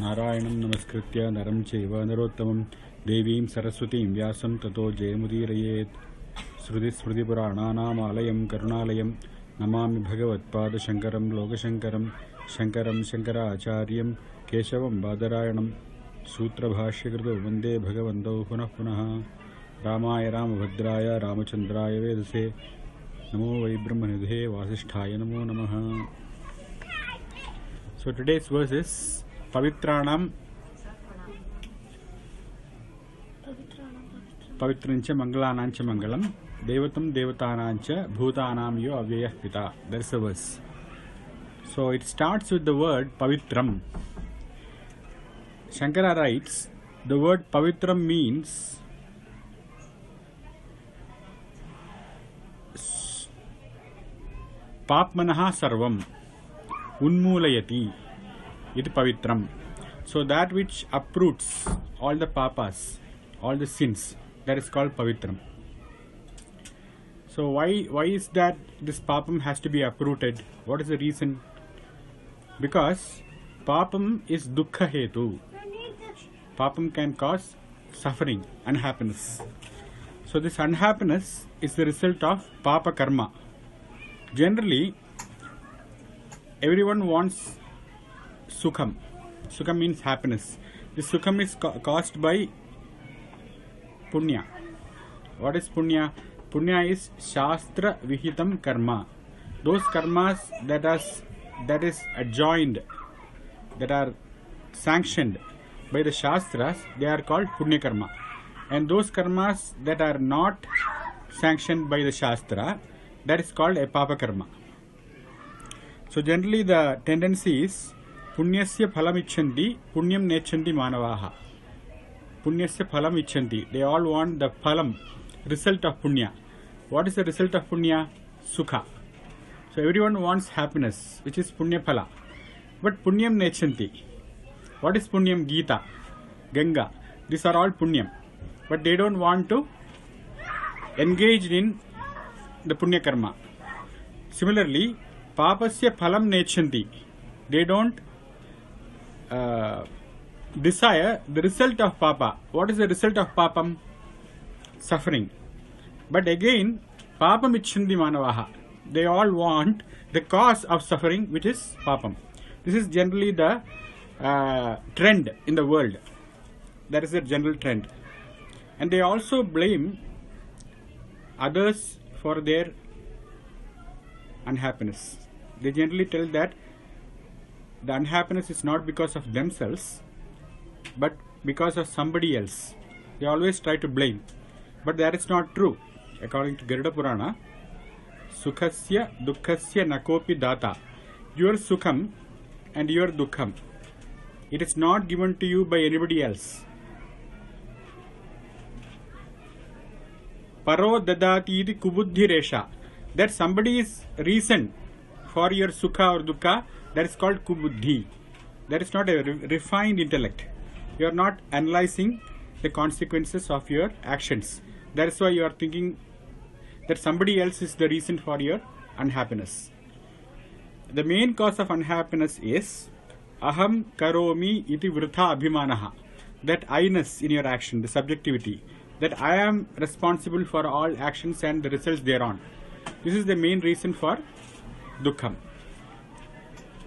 नारायणं नमस्कृत्य नरं चैव नरोत्तमं देवीं सरस्वतीं व्यासं ततो जयमुदीरयेत्। श्रुतिस्मृतिपुराणानामालयं करुणालयं नमामि भगवत्पादशङ्करं लोकशङ्करं शङ्करं शङ्कराचार्यं केशवं बादरायणं सूत्रभाष्यकृतो वन्दे भगवन्तौ पुनः पुनः। रामाय रामभद्राय रामचन्द्राय वेदसे नमो वै ब्रह्मनिधे वासिष्ठाय नमो नमः। So today's verse is Pavitranam Pavitrancha Mangalanancha Mangalam Devatam Devatanancha Bhutanam Yo Avyayah Pita. That's the verse. So it starts with the word Pavitram. Shankara writes, the word Pavitram means Papmanaha Sarvam Unmulayati iti Pavitram. So that which uproots all the papas, all the sins, that is called Pavitram. So why is that this papam has to be uprooted? What is the reason? Because papam is dukkha hetu. Papam can cause suffering, unhappiness. So this unhappiness is the result of papa karma. Generally, everyone wants sukham. Sukham means happiness. This sukham is caused by punya. What is punya? Punya is shastra vihitam karma. Those karmas that is adjoined, that are sanctioned by the shastras, they are called punya karma. And those karmas that are not sanctioned by the shastra, that is called a papa karma. So generally the tendency is punyasya phalam icchanti, punyam nechanti manavaha. Punyasya phalam icchanti. They all want the phalam, result of punya. What is the result of punya? Sukha. So everyone wants happiness, which is punya phala. But punyam nechanti. What is punyam? Gita, Ganga. These are all punyam. But they don't want to engage in the punya karma. Similarly, papasya phalam nechanti. They don't desire the result of papa. What is the result of papam? Suffering. But again, papam icchanti manavaha. They all want the cause of suffering, which is papam. This is generally the trend in the world. That is the general trend. And they also blame others for their unhappiness. They generally tell that the unhappiness is not because of themselves, but because of somebody else. They always try to blame. But that is not true. According to Garuda Purana, Sukhasya Dukkhasya Nakopi Data. Your Sukham and your Dukkham, it is not given to you by anybody else. Paro dadati iti kubuddhi resha. That somebody is reason for your sukha or dukkha, that is called kubuddhi. That is not a refined intellect. You are not analyzing the consequences of your actions. That is why you are thinking that somebody else is the reason for your unhappiness. The main cause of unhappiness is aham karomi iti vritha abhimanaha. That I-ness in your action, the subjectivity. That I am responsible for all actions and the results thereon. This is the main reason for dukkham.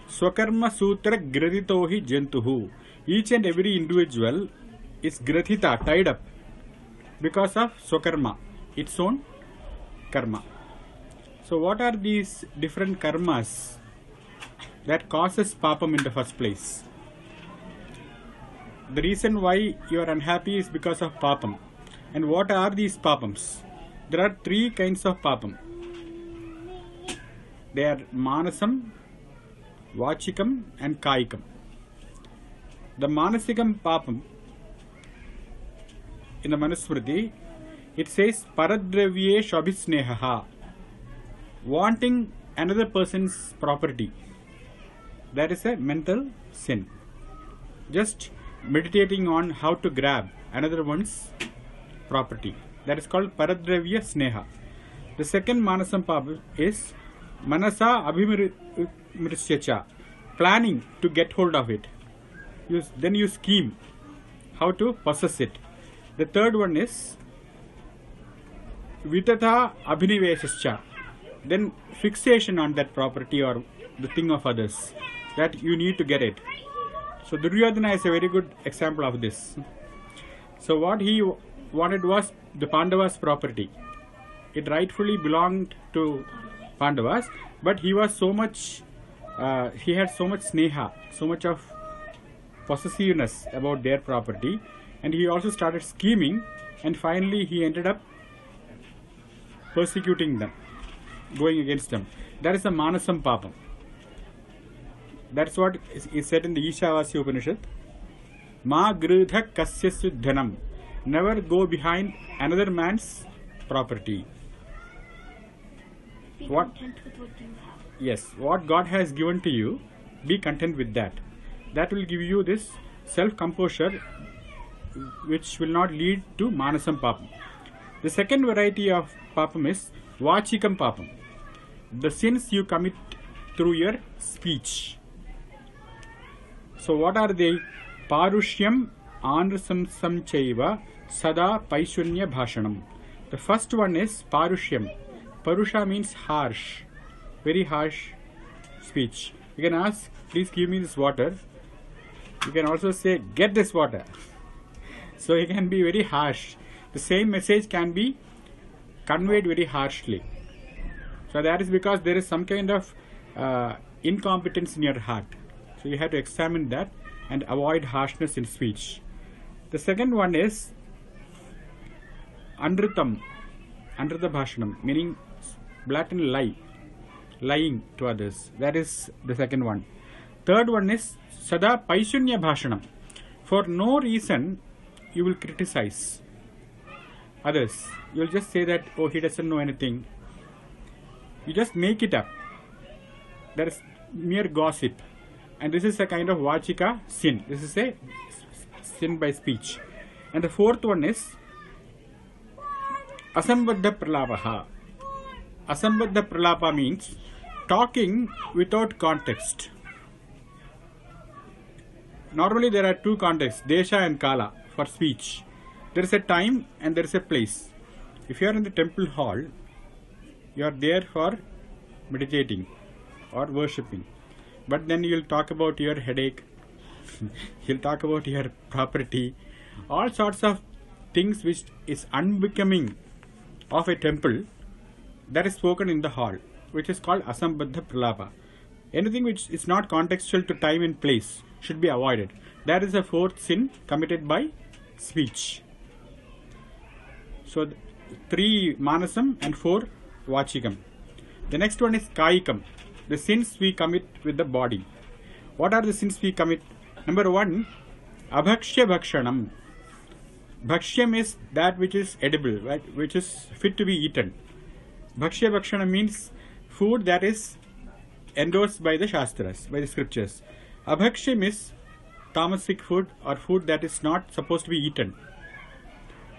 Swakarma sutra graditohi jantuhu. Each and every individual is grathita, tied up, because of swakarma, its own karma. So what are these different karmas that causes papam in the first place? The reason why you are unhappy is because of papam. And what are these papams? There are three kinds of papam. They are manasam, vachikam and kayikam. The manasikam papam, in the Manusmriti, it says paradravye shabhisnehaha. Wanting another person's property. That is a mental sin. Just meditating on how to grab another one's property. That is called paradravya sneha. The second manasam papam is manasa abhimrisyacha. Planning to get hold of it. Then you scheme how to possess it. The third one is Vitata Abhiniveshascha. Then fixation on that property or the thing of others, that you need to get it. So Duryodhana is a very good example of this. So what he wanted was the Pandavas' property. It rightfully belonged to Pandavas, but he was so much, he had so much sneha, so much of possessiveness about their property, and he also started scheming, and finally he ended up persecuting them, going against them. That is a manasam papam. That's what is said in the Ishavasya Upanishad. Ma grudha kasyasya dhanam. Never go behind another man's property. Be What? content with what you have. Yes, what God has given to you, be content with that. That will give you this self-composure, which will not lead to manasam papam. The second variety of papam is vachikam papam. The sins you commit through your speech. So what are they? Parushyam anrusamsam chaiva sada paishunya bhashanam. The first one is parushyam. Parusha means harsh, very harsh speech. You can ask, please give me this water. You can also say, get this water. So it can be very harsh. The same message can be conveyed very harshly. So that is because there is some kind of incompetence in your heart. So you have to examine that and avoid harshness in speech. The second one is Andritam, Andrita Bhashanam, meaning blatant lie, lying to others. That is the second one. Third one is Sada Paishunya Bhashanam. For no reason, you will criticize others. You will just say that, oh, he doesn't know anything. You just make it up. That is mere gossip. And this is a kind of vachika sin. This is a sin by speech. And the fourth one is Asambadha Pralapaha. Asambadha Pralapa means talking without context. Normally there are two contexts, Desha and Kala, for speech. There is a time and there is a place. If you are in the temple hall, you are there for meditating or worshipping. But then you will talk about your headache, you'll talk about your property, all sorts of things which is unbecoming of a temple, that is spoken in the hall, which is called Asambadha Pralapa. Anything which is not contextual to time and place should be avoided. That is the fourth sin committed by speech. So 3 manasam and 4 vachikam. The next one is kayikam. The sins we commit with the body. What are the sins we commit? Number 1, abhakshya bhakshanam. Bhakshyam is that which is edible, right? Which is fit to be eaten. Bhakshya bhakshanam means food that is endorsed by the Shastras, by the scriptures. Abhakshyam is tamasic food or food that is not supposed to be eaten.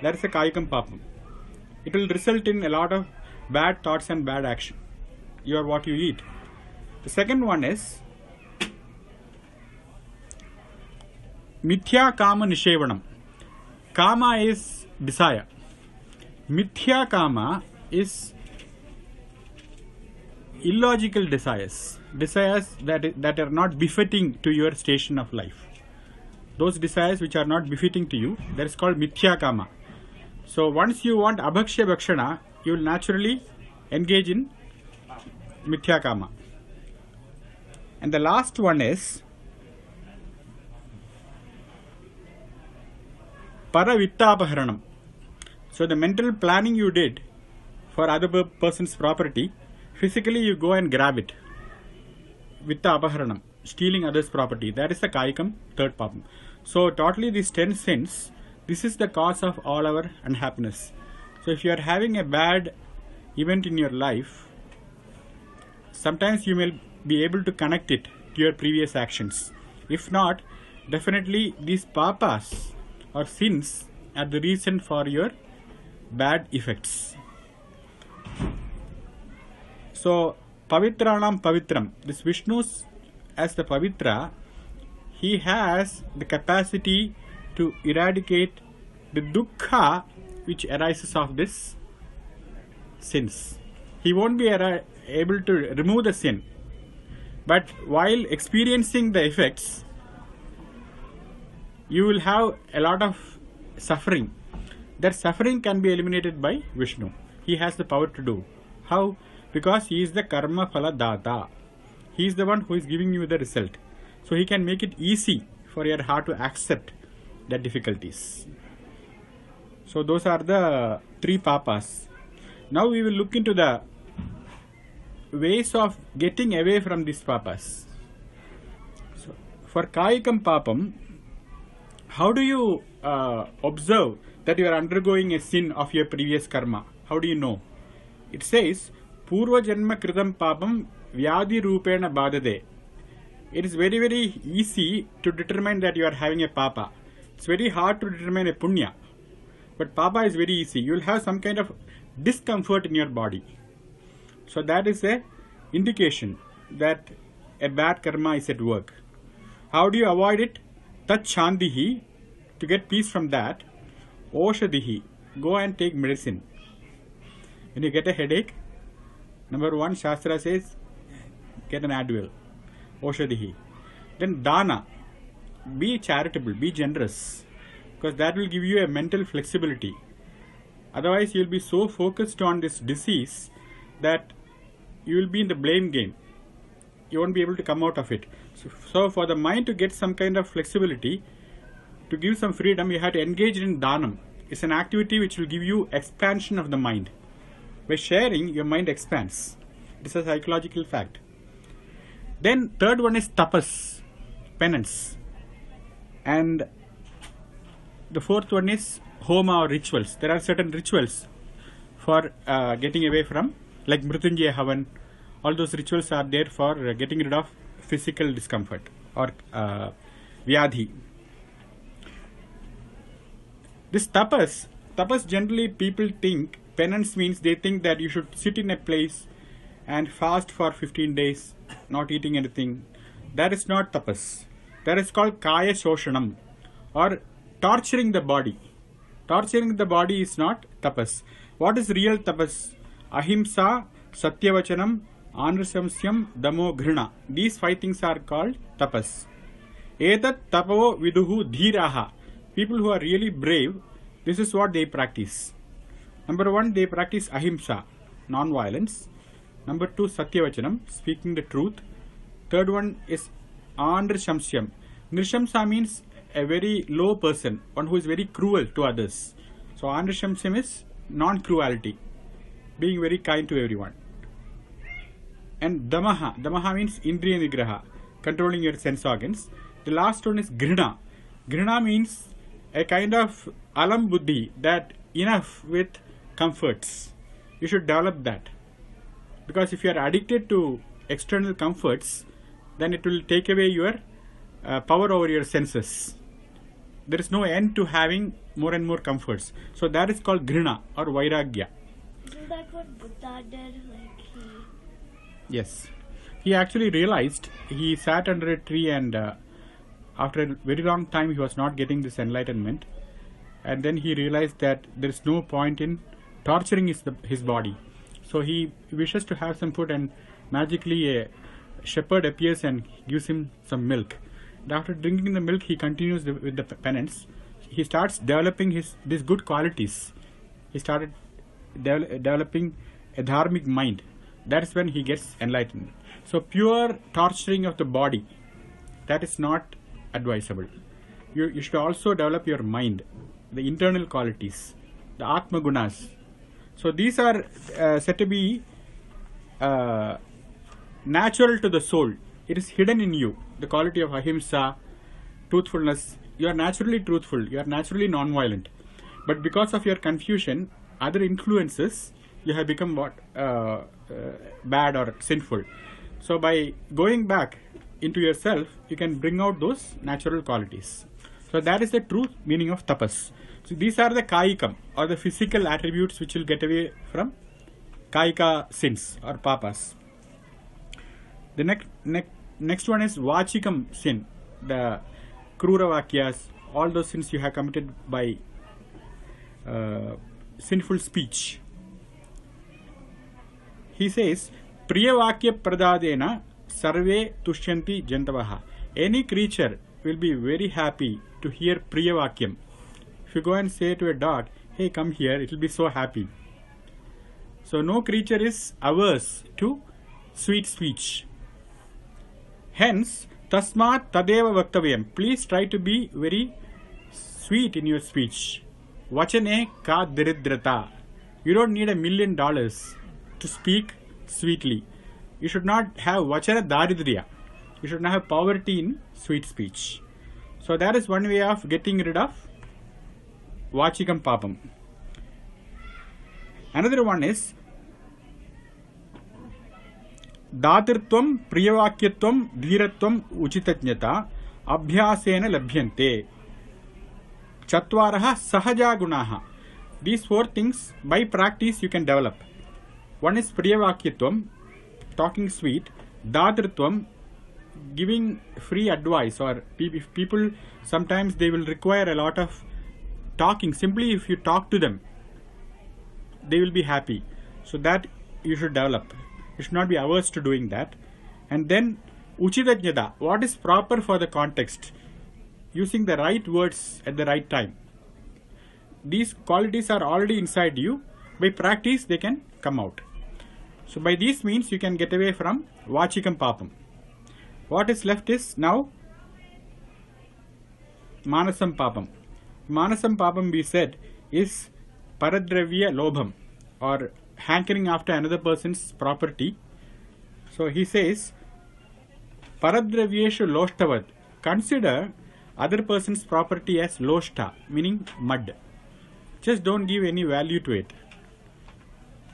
That is a kayikam papam. It will result in a lot of bad thoughts and bad action. You are what you eat. The second one is mithya kama nishevanam. Kama is desire. Mithya kama is illogical desires. Desires that are not befitting to your station of life. Those desires which are not befitting to you, that is called mithya kama. So once you want abhakshya bhakshana, you will naturally engage in mithya kama. And the last one is paravittapaharanam. So the mental planning you did for other person's property, physically you go and grab it. Vitta apaharanam, stealing others' property. That is the kayikam, third papam. So totally these 10 sins, this is the cause of all our unhappiness. So if you are having a bad event in your life, sometimes you may be able to connect it to your previous actions. If not, definitely these papas or sins are the reason for your bad effects. So, Pavitranam Pavitram, this Vishnu as the Pavitra, he has the capacity to eradicate the dukkha which arises of this sins. He won't be able to remove the sin, but while experiencing the effects, you will have a lot of suffering. That suffering can be eliminated by Vishnu. He has the power to do. How? Because he is the karma phala data. He is the one who is giving you the result. So he can make it easy for your heart to accept the difficulties. So those are the 3 papas. Now we will look into the ways of getting away from these papas. So for Kayikam papam, how do you observe that you are undergoing a sin of your previous karma? How do you know? It says, Purva Janma Kritam Papam Vyadi Rupena Badade. It is very, very easy to determine that you are having a papa. It's very hard to determine a punya. But papa is very easy. You will have some kind of discomfort in your body. So that is a indication that a bad karma is at work. How do you avoid it? Tat Shandihi, to get peace from that. Oshadihi, go and take medicine. When you get a headache, number 1, Shastra says, get an Advil. Oshadihi. Then Dana, be charitable, be generous, because that will give you a mental flexibility. Otherwise, you will be so focused on this disease that you will be in the blame game. You won't be able to come out of it. So for the mind to get some kind of flexibility, to give some freedom, you have to engage in Dhanam. It's an activity which will give you expansion of the mind. By sharing, your mind expands. This is a psychological fact. Then third one is tapas, penance. And the fourth one is homa or rituals. There are certain rituals for getting away from, like Mrityunjaya Havan. All those rituals are there for getting rid of physical discomfort or vyadhi. This tapas generally people think, penance means they think that you should sit in a place and fast for 15 days, not eating anything. That is not tapas. That is called kaya shoshanam, or torturing the body. Torturing the body is not tapas. What is real tapas? Ahimsa, satyavachanam, anrasamsyam, damo, ghrina. These 5 things are called tapas. Etat tapo viduhu dhiraha. People who are really brave, this is what they practice. Number 1, they practice ahimsa, non-violence. Number 2, satyavachanam, speaking the truth. Third one is anrishamsyam. Nrishamsa means a very low person, one who is very cruel to others. So anrishamsyam is non-cruelty, being very kind to everyone. And damaha means indriya nigraha, controlling your sense organs. The last one is grina. Grina means a kind of alam buddhi, that enough with comforts. You should develop that. Because if you are addicted to external comforts, then it will take away your power over your senses. There is no end to having more and more comforts. So that is called grina or vairagya. Isn't that what Buddha did? Yes. He actually realized, he sat under a tree and after a very long time he was not getting this enlightenment, and then he realized that there is no point in torturing his body. So he wishes to have some food, and magically a shepherd appears and gives him some milk. And after drinking the milk, he continues with the penance. He starts developing these good qualities. He started developing a dharmic mind. That is when he gets enlightened. So pure torturing of the body, that is not advisable. You should also develop your mind, the internal qualities, the Atma Gunas. So these are said to be natural to the soul. It is hidden in you. The quality of ahimsa, truthfulness. You are naturally truthful. You are naturally non-violent. But because of your confusion, other influences, you have become bad or sinful. So by going back into yourself, you can bring out those natural qualities. So that is the true meaning of tapas. So these are the kayikam, or the physical attributes which will get away from kayika sins or papas. The next one is vachikam sin. the Krura Vakyas, all those sins you have committed by sinful speech. He says, Priyavakya Pradadena Sarve Tushyanti Jantavaha. Any creature will be very happy to hear Priyavakyam. If you go and say to a dog, hey, come here, it will be so happy. So no creature is averse to sweet speech. Hence, Tasmat Tadeva Vaktavyam. Please try to be very sweet in your speech. Vachane ka diridrata. You don't need $1 million to speak sweetly. You should not have vachana daridriya. You should not have poverty in sweet speech. So that is one way of getting rid of vachikam papam. Another one is Datirtvam, Priyavakyatvam, Dhiratvam, Uchitajnata, Abhyasena Labhyante. Chatvaraha Sahaja Gunaha. These 4 things by practice you can develop. One is Priyavakyatvam, talking sweet. Datirtvam, giving free advice, or if people sometimes they will require a lot of talking. Simply if you talk to them, they will be happy. So that you should develop. You should not be averse to doing that. And then Uchitajnata, what is proper for the context, using the right words at the right time. These qualities are already inside you. By practice they can come out. So by these means you can get away from Vachikam Papam. What is left is now Manasam Papam. Manasam Papam, we said, is Paradravya Lobham, or hankering after another person's property. So he says, Paradravyeshu Loshtavad. Consider other person's property as Loshta, meaning mud. Just don't give any value to it.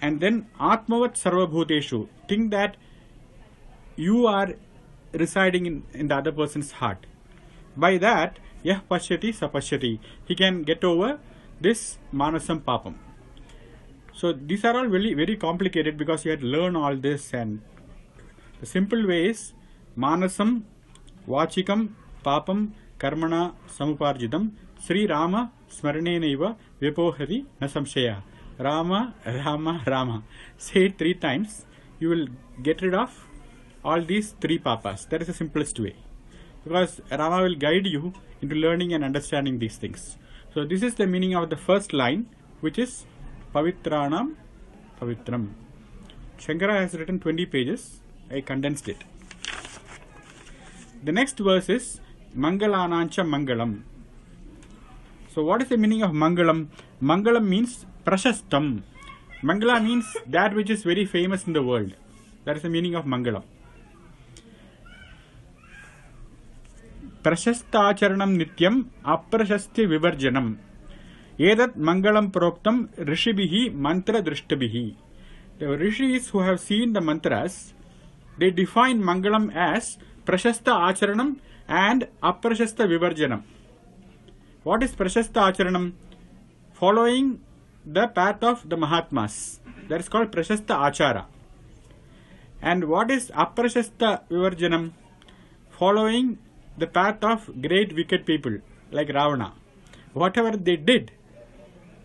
And then Atmavat Sarvabhuteshu. Think that you are residing in the other person's heart. By that, Yah Pashyati Sapashyati. He can get over this Manasam Papam. So these are all very, very complicated because you have to learn all this, and the simple way is Manasam, Vachikam, Papam, Karmana, Samuparjitam, Sri Rama, Smaranenaiva, Vipohari, Nasamshaya. Rama, Rama, Rama. Say it 3 times. You will get rid of all these 3 papas. That is the simplest way. Because Rama will guide you into learning and understanding these things. So this is the meaning of the first line, which is Pavitranam Pavitram. Shankara has written 20 pages. I condensed it. The next verse is Mangalanancha Mangalam. So what is the meaning of Mangalam? Mangalam means Prashastam. Mangala means that which is very famous in the world. That is the meaning of Mangalam. Prashastacharanam Nityam Aprashasti Vivarjanam. Edat Mangalam Proktam Rishibihi Mantra Drishtabihi. The rishis who have seen the mantras, they define Mangalam as Prashasta Acharanam and Aprashasta Vivarjanam. What is Prashasta Acharanam? Following the path of the Mahatmas. That is called Prashasta Achara. And what is Aprashasta Vivarjanam? Following the path of great wicked people like Ravana. Whatever they did,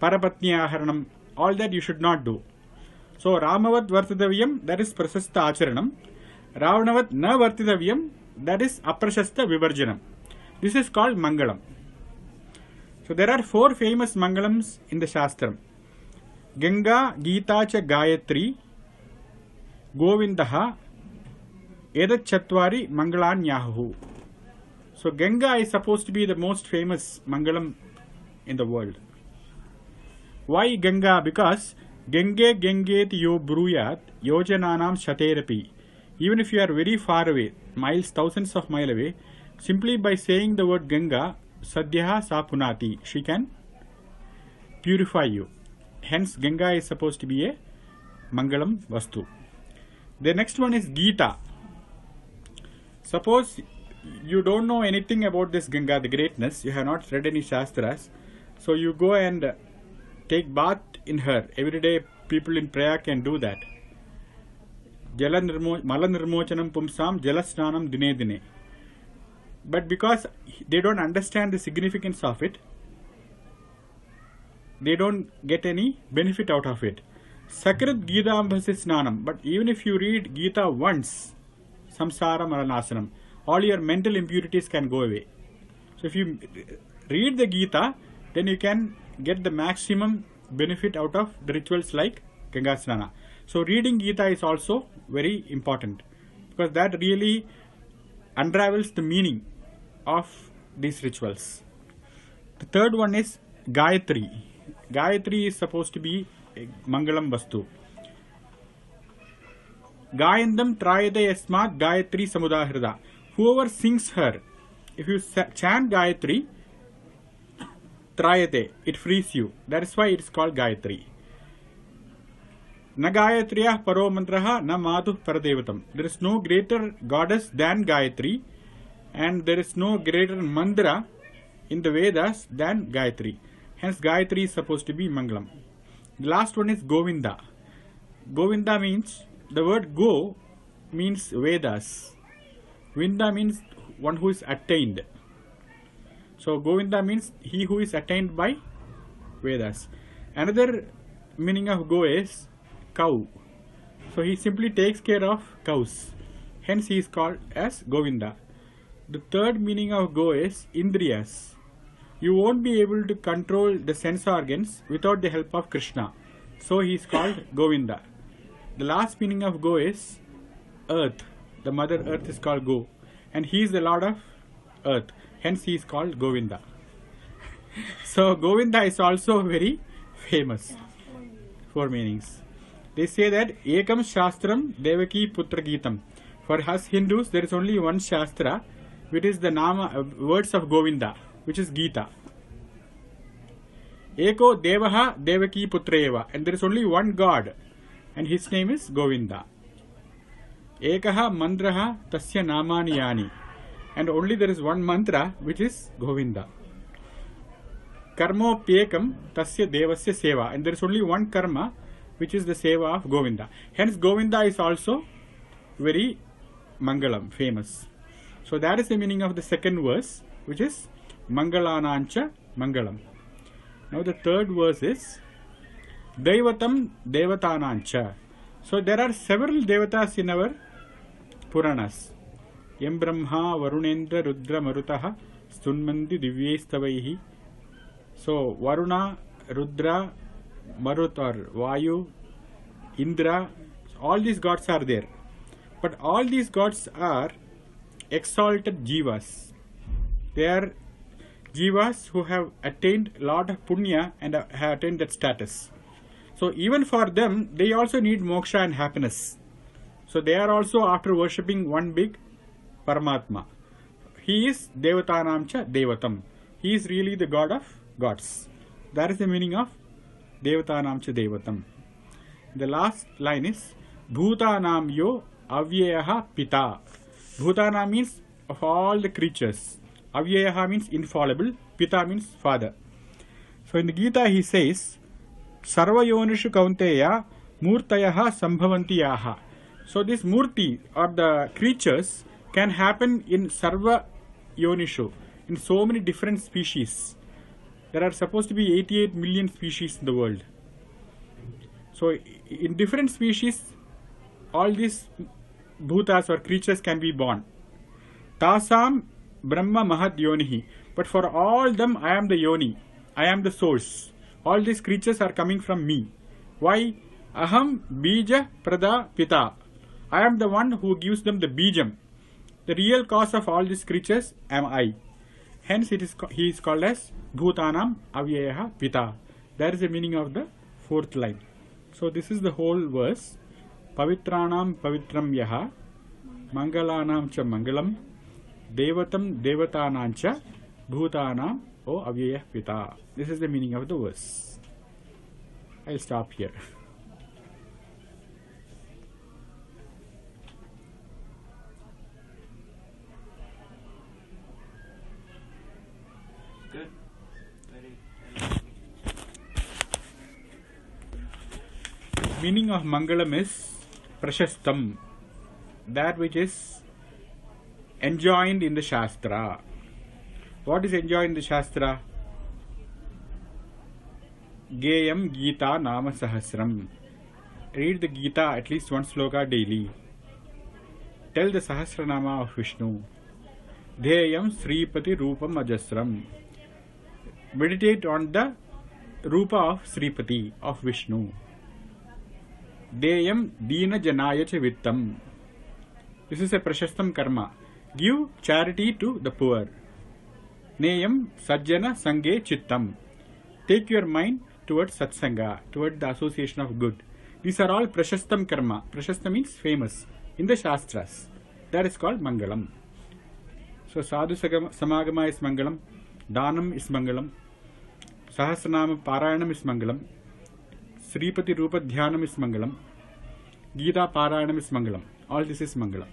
Parapatni Aharanam, all that you should not do. So Ramavat Vartitavyam, that is Prashasta Acharanam. Ravanavat Na Vartitavyam, that is Aprashasta Vivarjanam. This is called Mangalam. So there are 4 famous Mangalams in the Shastram. Ganga, Gita cha Gayatri, Govindaha, Edat Chatvari, Mangalan Yahu. So Ganga is supposed to be the most famous Mangalam in the world. Why Ganga? Because Genge Genget yo Bruyat Yojananam Shaterapi. Even if you are very far away, miles, thousands of miles away, simply by saying the word Ganga, Sadhyaha Sapunati, she can purify you. Hence Ganga is supposed to be a Mangalam Vastu. The next one is Gita. Suppose you don't know anything about this Ganga, the greatness, you have not read any Shastras, so you go and take bath in her. Every day people in Prayag can do that. Mala nirmochanam pumsam jalasnanam dine dine. but because they don't understand the significance of it, they don't get any benefit out of it. Sakrit Gita Ambhasi Snanam. But even if you read Gita once, Samsara Maranasanam, all your mental impurities can go away. So if you read the Gita, then you can get the maximum benefit out of the rituals like Ganga Snana. So reading Gita is also very important, because that really unravels the meaning of these rituals. The third one is Gayatri. Gayatri is supposed to be a Mangalam Vastu. Gayandam Trayate Yasmat Gayatri Samudahrida. Whoever sings her, if you chant Gayatri, Trayate, it frees you. That is why it is called Gayatri. Na Gayatriya Paro Mantraha Na Matu Paradevatam. There is no greater goddess than Gayatri, and there is no greater mantra in the Vedas than Gayatri. Hence Gayatri is supposed to be Mangalam. The last one is Govinda. Govinda means, the word Go means Vedas. Vinda means one who is attained. So Govinda means he who is attained by Vedas. Another meaning of Go is cow. So he simply takes care of cows. Hence he is called as Govinda. The third meaning of Go is Indriyas. You won't be able to control the sense organs without the help of Krishna. So he is called Govinda. The last meaning of Go is Earth. The Mother Earth is called Go. And he is the Lord of Earth. Hence he is called Govinda. So Govinda is also very famous. Four meanings. They say that Ekam Shastram Devaki Putra Geetam. For us Hindus, there is only one Shastra, which is the words of Govinda, which is Gita. Eko Devaha Devaki Putreva. And there is only one God, and his name is Govinda. Ekaha Mandraha Tasya Namani Yani. And only there is one mantra, which is Govinda. Karmo Pyekam Tasya Devasya Seva. And there is only one karma, which is the seva of Govinda. Hence Govinda is also very Mangalam, famous. So that is the meaning of the second verse, which is Mangalanancha Mangalam. Now the third verse is Daivatam Devatanancha. So there are several devatas in our Puranas. Yam Brahma Varunendra Rudra Marutaha Stunmandi Divyaistavaihi. So Varuna, Rudra, Marut or Vayu, Indra, all these gods are there. But all these gods are exalted jivas. They are jivas who have attained a lot of punya and have attained that status. So even for them, they also need moksha and happiness. So they are also after worshipping one big Paramatma. He is Devatanamcha Devatam. He is really the God of gods. That is the meaning of Devatanamcha Devatam. The last line is Bhutanam Yo Avyayaha Pita. Bhutana means of all the creatures. Avyayaha means infallible. Pita means father. So in the Gita he says Sarva Yonishu Kaunteya Murtayaha Sambhavanti Yaha. So this Murti or the creatures can happen in Sarva Yonishu, in so many different species. There are supposed to be 88 million species in the world. So in different species, all these bhutas or creatures can be born. Tasam Brahma Mahat Yonihi. But for all them, I am the Yoni. I am the source. All these creatures are coming from me. Why? Aham Bija Prada Pita. I am the one who gives them the Bijam. The real cause of all these creatures am I. Hence he is called as Bhutanam Avyayaha Pita. That is the meaning of the fourth line. So this is the whole verse. Pavitranam Pavitram Yaha Mangalanam Cha Mangalam Devatam Devatanancha Bhutanam O Avyayah Pita. This is the meaning of the verse. I'll stop here. Good. Very. Meaning of Mangalam is Prashastam, that which is enjoined in the Shastra. What is enjoined in the Shastra? Geyam Gita Nama Sahasram. Read the Gita at least one sloka daily. Tell the Sahasranama of Vishnu. Dheyam Sripati Rupam Ajasram. Meditate on the Rupa of Sripati, of Vishnu. Deyam Dina Janaya Cha Vittam. This is a Prashastam Karma. Give charity to the poor. Neyam Sajjana Sange Chittam. Take your mind towards Satsanga, towards the association of good. These are all Prashastam Karma. Prashastam means famous in the Shastras. That is called Mangalam. So Sadhu Samagama is Mangalam. Danam is Mangalam. Sahasranama Parayanam is Mangalam. Sripati Rupa Dhyanam is Mangalam. Gita Parayanam is Mangalam. All this is Mangalam.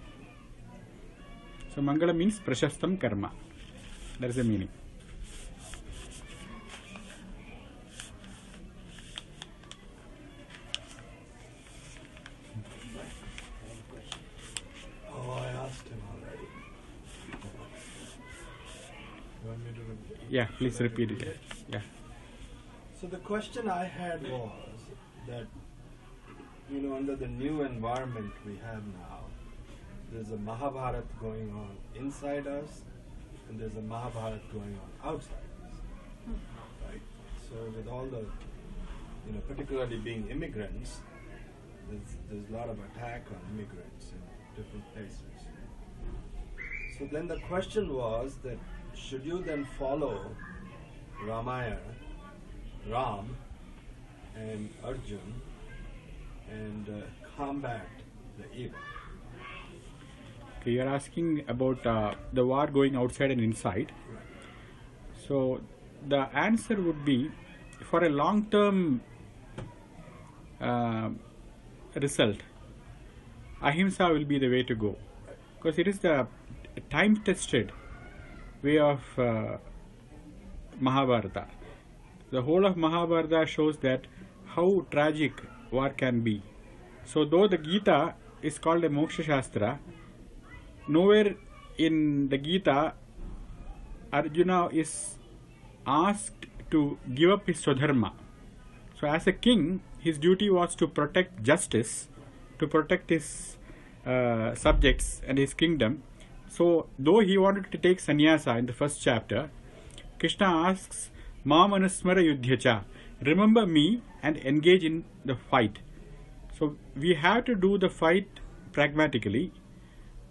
So Mangalam means Prashastam Karma. That is the meaning. Oh, I asked him already. You want me to repeat? Yeah, please repeat it. Yeah. So the question I had was that, under the new environment we have now, there's a Mahabharata going on inside us, and there's a Mahabharata going on outside us. Right? So with all the, particularly being immigrants, there's a lot of attack on immigrants in different places. So then the question was that, should you then follow Ramayana, Ram and Arjun, and combat the evil? Okay, you are asking about the war going outside and inside. Right. So the answer would be, for a long-term result, ahimsa will be the way to go, because it is the time-tested way of Mahabharata. The whole of Mahabharata shows that how tragic war can be. So though the Gita is called a Moksha Shastra, nowhere in the Gita Arjuna is asked to give up his Swadharma. So as a king, his duty was to protect justice, to protect his subjects and his kingdom. So though he wanted to take sannyasa in the first chapter, Krishna asks, Ma manusmara yudhyacha, remember me and engage in the fight. So we have to do the fight pragmatically,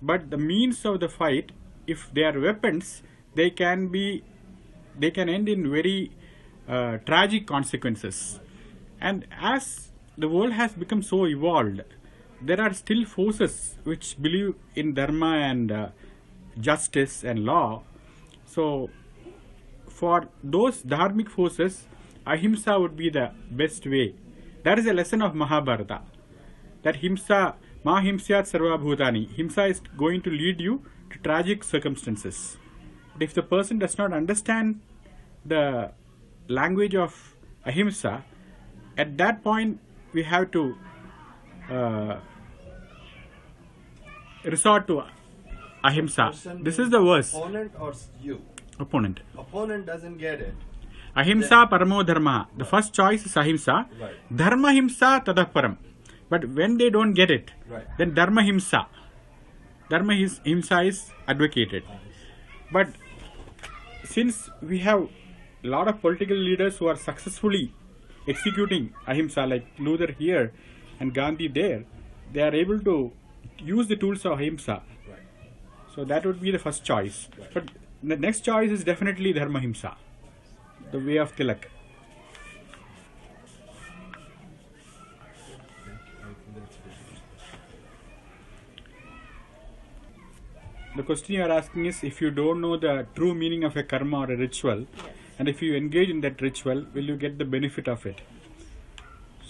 but the means of the fight, if they are weapons, they can end in very tragic consequences. And as the world has become so evolved, there are still forces which believe in dharma and justice and law. So for those dharmic forces, ahimsa would be the best way. That is a lesson of Mahabharata. That himsa, ma himsyat sarva bhutani. Himsa is going to lead you to tragic circumstances. But if the person does not understand the language of ahimsa, at that point we have to resort to ahimsa. This is the verse. Opponent or you? Opponent. Opponent doesn't get it. Ahimsa paramo dharma. The first choice is ahimsa. Right. Dharma himsa tadah param. But when they don't get it, Right. then dharma himsa. Dharma himsa is advocated. But since we have a lot of political leaders who are successfully executing ahimsa, like Luther here and Gandhi there, they are able to use the tools of ahimsa. Right. So that would be the first choice. Right. But the next choice is definitely dharma himsa, the way of Tilak. The question you are asking is, if you don't know the true meaning of a karma or a ritual, and if you engage in that ritual, will you get the benefit of it?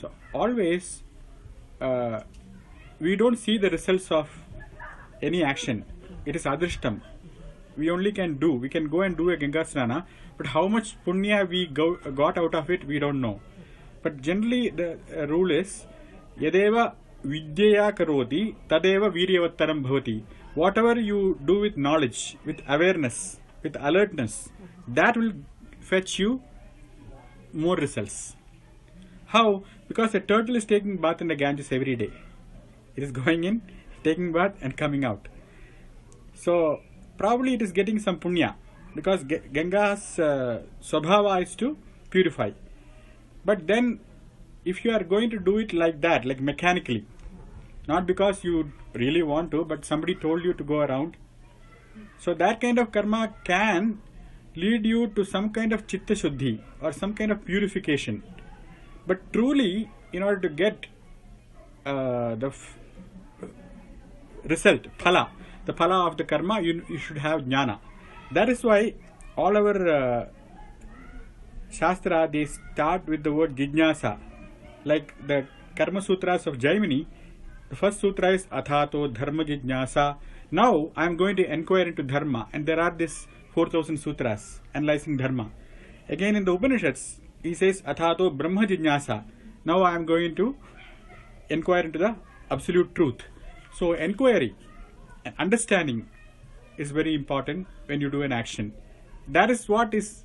So always, we don't see the results of any action. It is adrishtam. We only can do. We can go and do a Ganga Snana, but how much punya we got out of it, we don't know. But generally, the rule is, yadeva vidyaya karoti tadeva viryavattaram bhavati. Whatever you do with knowledge, with awareness, with alertness, that will fetch you more results. How? Because a turtle is taking bath in the Ganges every day. It is going in, taking bath and coming out. So probably it is getting some punya, because Ganga's swabhava is to purify. But then if you are going to do it like that, like mechanically, not because you really want to, but somebody told you to go around, so that kind of karma can lead you to some kind of chitta shuddhi or some kind of purification. But truly, in order to get the result, phala, the phala of the karma, you should have jnana. That is why all our shastra, they start with the word jijnasa. Like the Karma Sutras of Jaimini, the first sutra is Athato Dharma Jijnasa. Now I am going to inquire into Dharma, and there are these 4,000 sutras analyzing Dharma. Again in the Upanishads, he says Athato Brahma Jijnasa. Now I am going to inquire into the absolute truth. So inquiry and understanding is very important when you do an action. That is what is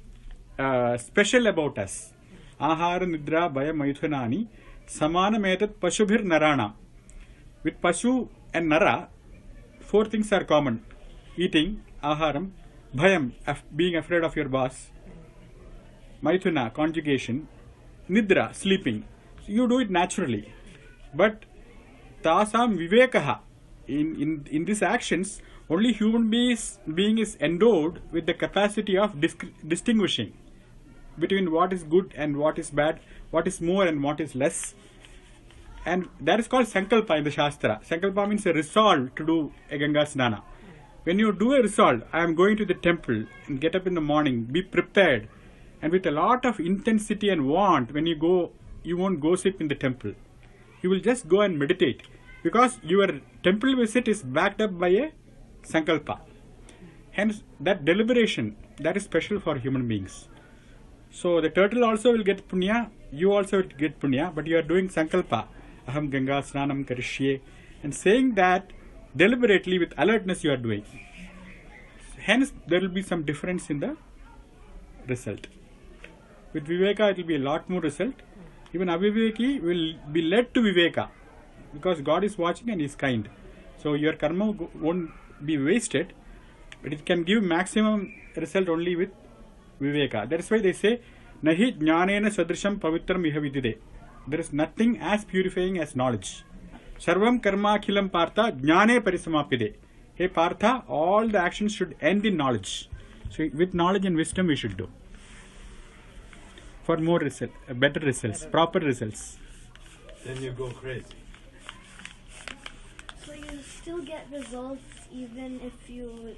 special about us. Ahara nidra bhaya maithunani samanametat pashubhir narana. With pashu and nara, 4 things are common: eating, aharam, bhayam, being afraid of your boss, maithuna, conjugation, nidra, sleeping. So you do it naturally. But tasam vivekaha, in these actions, only human being is endowed with the capacity of distinguishing between what is good and what is bad, what is more and what is less. And that is called Sankalpa in the Shastra. Sankalpa means a resolve to do a Ganga Snana. When you do a resolve, I am going to the temple and get up in the morning, be prepared, and with a lot of intensity and want, when you go, you won't gossip in the temple. You will just go and meditate, because your temple visit is backed up by a Sankalpa. Hence, that deliberation, that is special for human beings. So the turtle also will get punya, you also will get punya, but you are doing Sankalpa. Aham Ganga Snanam Karishye. And saying that deliberately with alertness you are doing. Hence, there will be some difference in the result. With Viveka, it will be a lot more result. Even Aviveki will be led to Viveka, because God is watching and is kind. So your karma won't be wasted, but it can give maximum result only with Viveka. That is why they say, Nahi jnanena sadrisham pavitram iha vidide. There is nothing as purifying as knowledge. Sarvam karma akhilam partha jnane parisamapide. Hey Partha, all the actions should end in knowledge. So with knowledge and wisdom we should do. For more results, better results, proper results. Then you go crazy. So you still get results even if you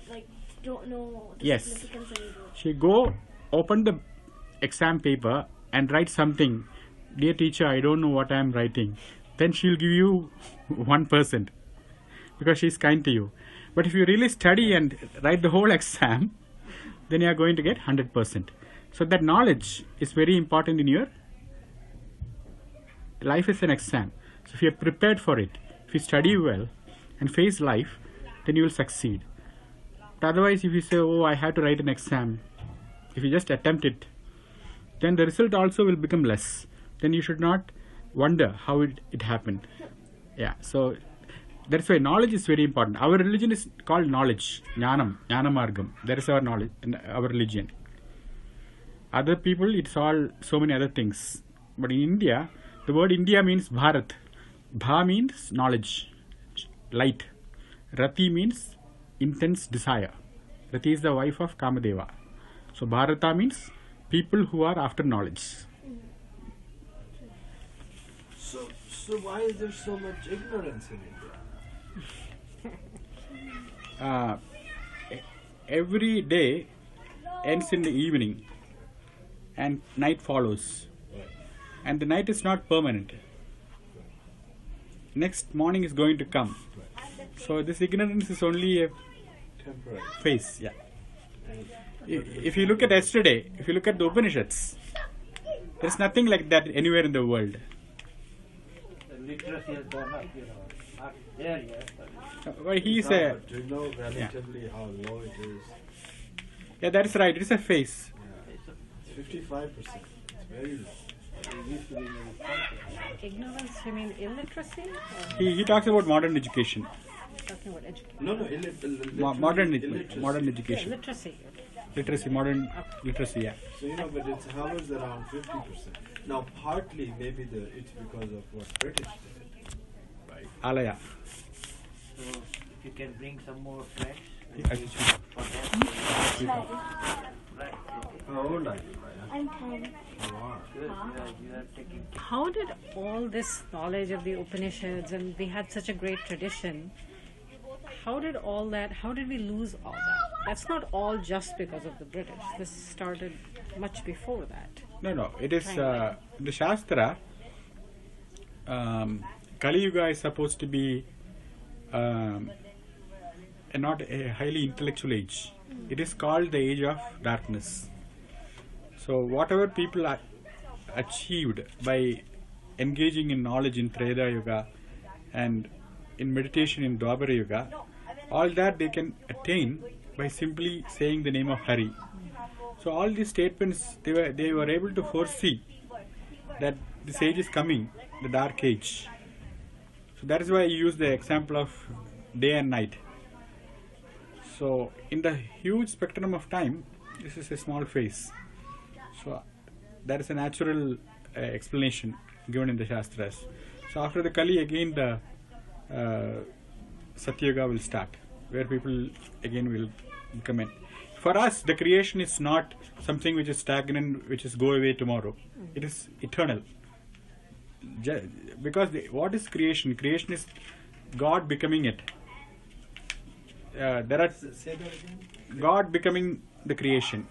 don't know the Yes. significance of it. She go open the exam paper and write something. Dear teacher, I don't know what I am writing. Then she will give you 1%, because she is kind to you. But if you really study and write the whole exam, then you are going to get 100%. So that knowledge is very important in your life. Is an exam. So if you are prepared for it, if you study well and face life, then you will succeed. But otherwise, if you say, oh, I have to write an exam, if you just attempt it, then the result also will become less. Then you should not wonder how it happened. Yeah, so that's why knowledge is very important. Our religion is called knowledge, jnanam, jnanamargam. That is our knowledge, our religion. Other people, it's all so many other things. But in India, the word India means Bharat. Bha means knowledge, light. Rati means intense desire. Rati is the wife of Kamadeva. So Bharata means people who are after knowledge. So why is there so much ignorance in India? Every day ends in the evening and night follows. And the night is not permanent. Next morning is going to come. So this ignorance is only a Temporary. phase. Yeah. If you look at yesterday, if you look at the Upanishads, there is nothing like that anywhere in the world. literacy has gone up, not there yet. But Well, he's No, a but do you know relatively how low it is? yeah. That's right. It's a phase. Yeah. it's a, 55%. It's very low. it used to be maybe something. Ignorance, you mean illiteracy? Or He talks about modern education, talking about education? No, no, modern illiteracy. modern Yeah, education, literacy. literacy, modern literacy. Yeah. So but it hovers around 50%. Now, partly maybe it's because of what British did, right? Alaya. So if you can bring some more friends I teach you. for that, right? How old are you, Maya? I'm 10. You are. Good. You are taking. How did all this knowledge of the Upanishads, and we had such a great tradition, how did we lose all that? That's not all just because of the British. This started much before that. No. It is the Shastra. Kali Yuga is supposed to be not a highly intellectual age. It is called the age of darkness. So whatever people achieved by engaging in knowledge in Treta Yuga and in meditation in Dwapara Yuga, all that they can attain by simply saying the name of Hari. So all these statements, they were able to foresee that this age is coming, the dark age. So that is why I use the example of day and night. So in the huge spectrum of time, this is a small phase. So that is a natural explanation given in the Shastras. So after the Kali, again the Satyuga will start, where people again will come in. For us, the creation is not something which is stagnant, which is go away tomorrow. It is eternal. Because what is creation? Creation is God becoming it. There are Say that again. God becoming the creation.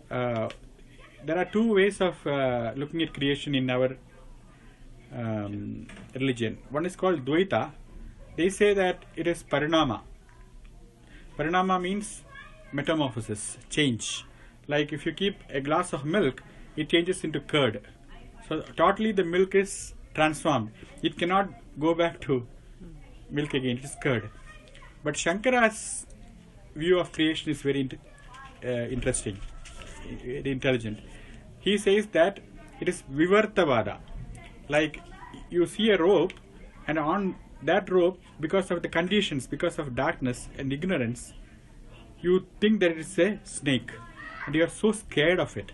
There are two ways of looking at creation in our religion. One is called Dvaita. They say that it is Parinama. Parinama means metamorphosis, change. Like if you keep a glass of milk, it changes into curd. So totally the milk is transformed. It cannot go back to milk again, it is curd. But Shankara's view of creation is very interesting, very intelligent. He says that it is Vivartavada. Like you see a rope, and on that rope, because of the conditions, because of darkness and ignorance, you think that it is a snake, and you are so scared of it.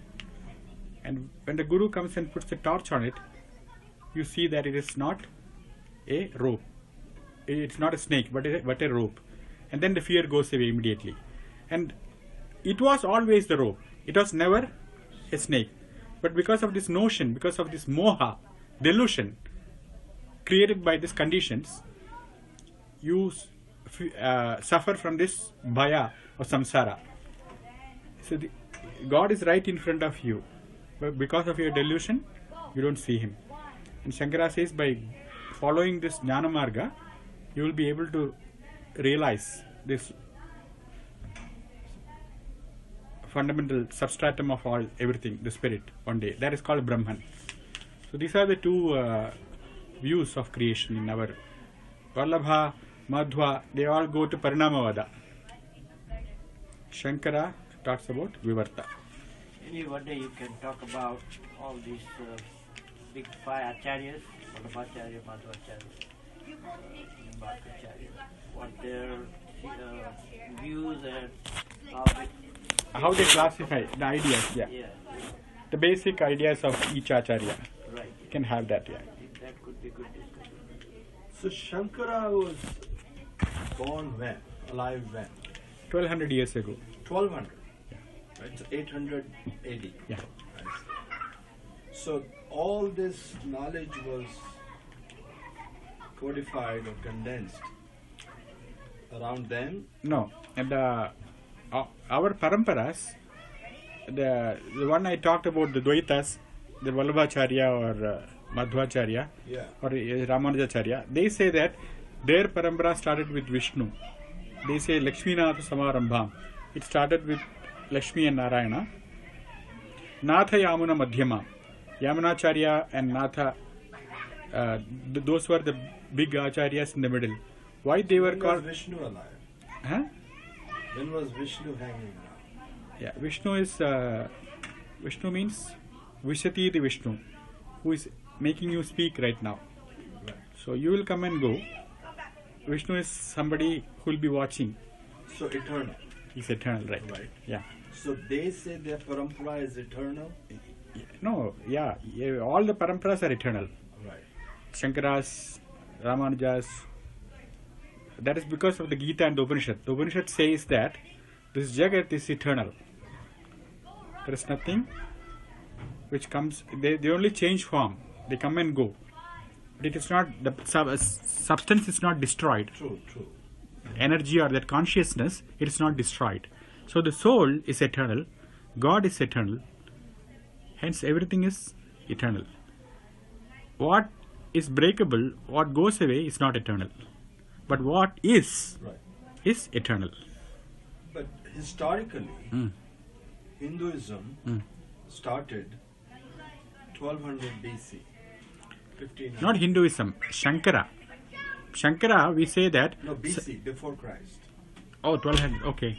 And when the Guru comes and puts a torch on it, you see that it is not a rope. It's not a snake, but a rope. And then the fear goes away immediately. And it was always the rope. It was never a snake. But because of this notion, because of this moha, delusion, created by these conditions, you suffer from this bhaya or samsara. So God is right in front of you, but because of your delusion, you don't see Him. And Shankara says by following this jnana marga, you will be able to realize this fundamental substratum of everything, the spirit, one day. That is called Brahman. So these are the two views of creation in our Vallabha, Madhva, they all go to Parinamavada. Shankara talks about Vivarta. Maybe one day you can talk about all these big five acharyas, Vallabhacharya, Madhvacharya, Bhakacharya, what their views and How they classify the ideas, yeah. The basic ideas of each acharya. Right. You can have that, yeah. I think that could be good discussion. So Shankara was born when? Alive when? 1200 years ago. 1200. Right? So 800 AD. Yeah. So all this knowledge was codified or condensed around them. No, and our paramparas, the one I talked about, the Dvaitas, the Vallabhacharya or Madhvacharya or Ramanujacharya, they say that their parampara started with Vishnu. They say Lakshminatha Samarambham. It started with Lakshmi and Narayana. Natha Yamuna Madhyama. Yamunacharya and Natha those were the big acharyas in the middle. Why they were When called? was Vishnu alive? Huh? When was Vishnu hanging around? Yeah, Vishnu is Vishnu means Vishati the Vishnu, who is making you speak right now. Right. So you will come and go. Vishnu is somebody who will be watching. So eternal. He's eternal, right? Right. Yeah. So they say their parampara is eternal. No, yeah, all the paramparas are eternal. Right. Shankaras, Ramanujas. That is because of the Gita and the Upanishad. The Upanishad says that this Jagat is eternal. There is nothing which comes, they only change form. They come and go. But it is not, the substance is not destroyed. True, true. Energy or that consciousness, it is not destroyed. So the soul is eternal. God is eternal. Hence everything is eternal. What is breakable, what goes away is not eternal. But what is eternal. But historically, Hinduism started 1200 BC. 1500. Not Hinduism, Shankara. Shankara, we say that. No, BC, before Christ. Oh, 1200, okay.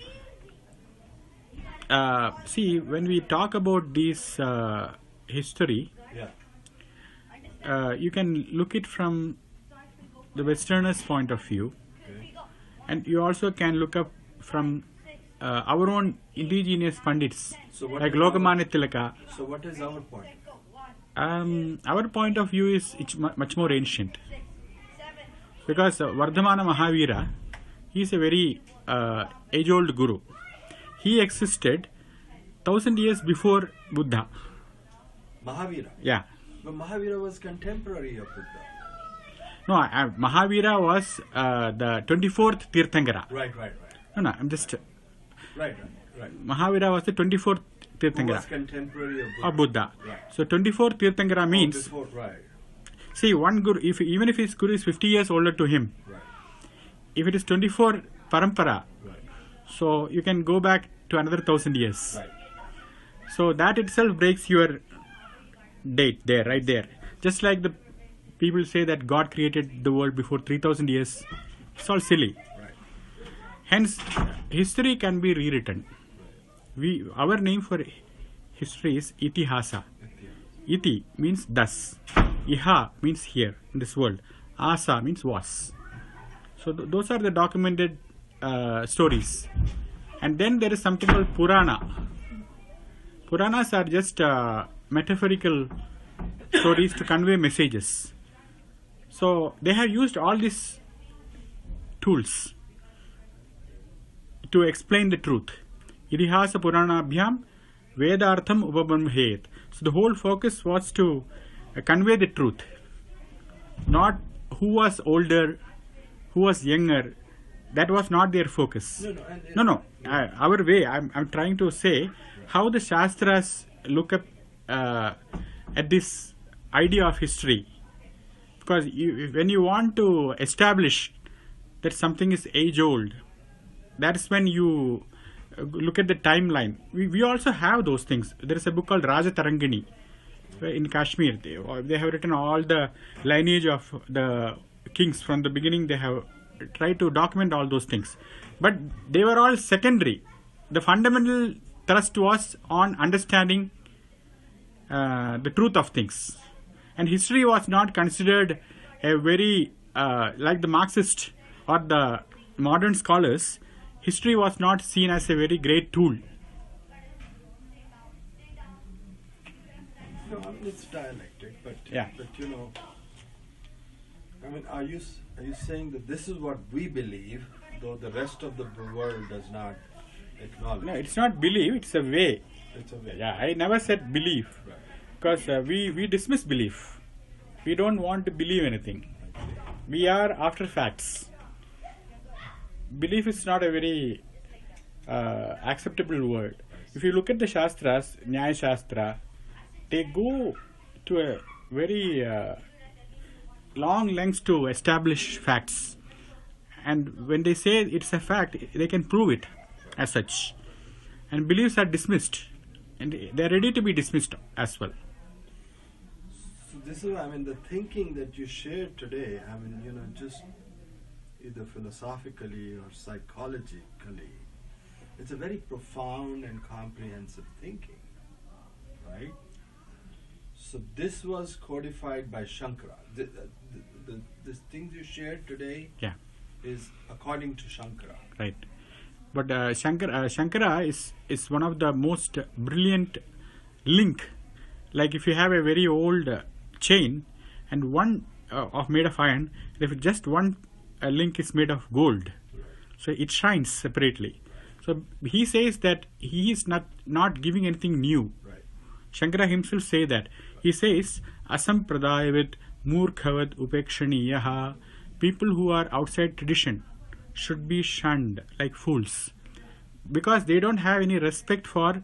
See, when we talk about this history, Yeah. you can look it from the Westerners' point of view, Okay. and you also can look up from our own indigenous pundits, So what like is Lokmanya Tilaka. So what is our point? Our point of view is it's much more ancient, because Vardhamana Mahavira, he is a very age-old guru. He existed 1000 years before Buddha. Mahavira. Yeah. But Mahavira was contemporary of Buddha. No, Mahavira was the 24th Tirthangara. Right. No, I'm just... Right. Mahavira was the 24th Who Tirthangara was contemporary of Buddha. of Buddha. Right. So 24th Tirthangara means... Before, right. See, one guru, even if his guru is 50 years older to him, Right. if it is 24 parampara, Right. so you can go back to another 1000 years. Right. So that itself breaks your date there, right there. Just like the people say that God created the world before 3000 years. It's all silly. Right. Hence, history can be rewritten. Our name for history is Itihasa. Iti means thus. Iha means here, in this world. Asa means was. So those are the documented stories. And then there is something called Purana. Puranas are just metaphorical stories to convey messages. So they have used all these tools to explain the truth. Idihasa Puranabhyam Vedartham Upabramhet. So the whole focus was to convey the truth, not who was older, who was younger. That was not their focus. No. Our way, I'm trying to say how the Shastras look up at this idea of history. Because when you want to establish that something is age-old, that is when you look at the timeline. We also have those things. There is a book called Raja Tarangini in Kashmir. They have written all the lineage of the kings from the beginning. They have tried to document all those things. But they were all secondary. The fundamental thrust was on understanding the truth of things. And history was not considered a very, like the Marxist or the modern scholars, history was not seen as a very great tool. No, I mean, it's dialectic, but Yeah. but you know, I mean, are you saying that this is what we believe, though the rest of the world does not acknowledge? No, it's not belief, it's a way. It's a way. Yeah, I never said belief. Right. Because we dismiss belief. We don't want to believe anything. We are after facts. Belief is not a very acceptable word. If you look at the Shastras, Nyaya Shastra, they go to a very long lengths to establish facts. And when they say it's a fact, they can prove it as such. And beliefs are dismissed. And they are ready to be dismissed as well. So this is, I mean, the thinking that you shared today, I mean, you know, just either philosophically or psychologically, it's a very profound and comprehensive thinking, right? So this was codified by Shankara. The things you shared today Yeah, is according to Shankara. right. But Shankara is one of the most brilliant link. Like if you have a very old chain and one of made of iron, if just one link is made of gold, so it shines separately. So he says that he is not giving anything new. Right. Shankara himself say that. He says, Asampradayavit murkhavad upekshaniyaha. People who are outside tradition should be shunned like fools, because they don't have any respect for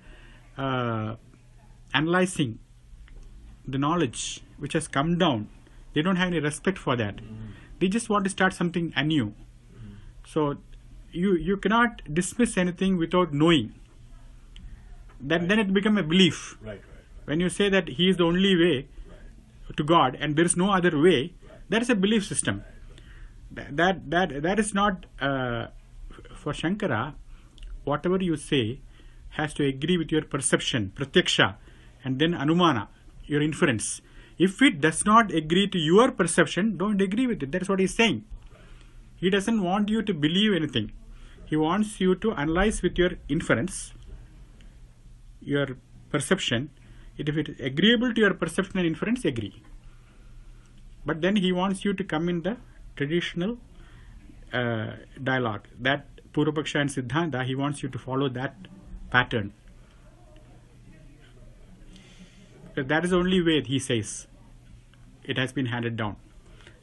analyzing the knowledge which has come down. They don't have any respect for that. They just want to start something anew. So you cannot dismiss anything without knowing. Then it becomes a belief. Right. When you say that he is the only way to God and there is no other way, that is a belief system. That is not for Shankara. Whatever you say has to agree with your perception, pratyaksha, and then anumana, your inference. If it does not agree to your perception, don't agree with it. That's what he's saying. He doesn't want you to believe anything. He wants you to analyze with your inference, your perception. If it is agreeable to your perception and inference, agree. But then he wants you to come in the traditional dialogue. That Purvapaksha and Siddhanta, he wants you to follow that pattern. Because that is the only way, he says, it has been handed down.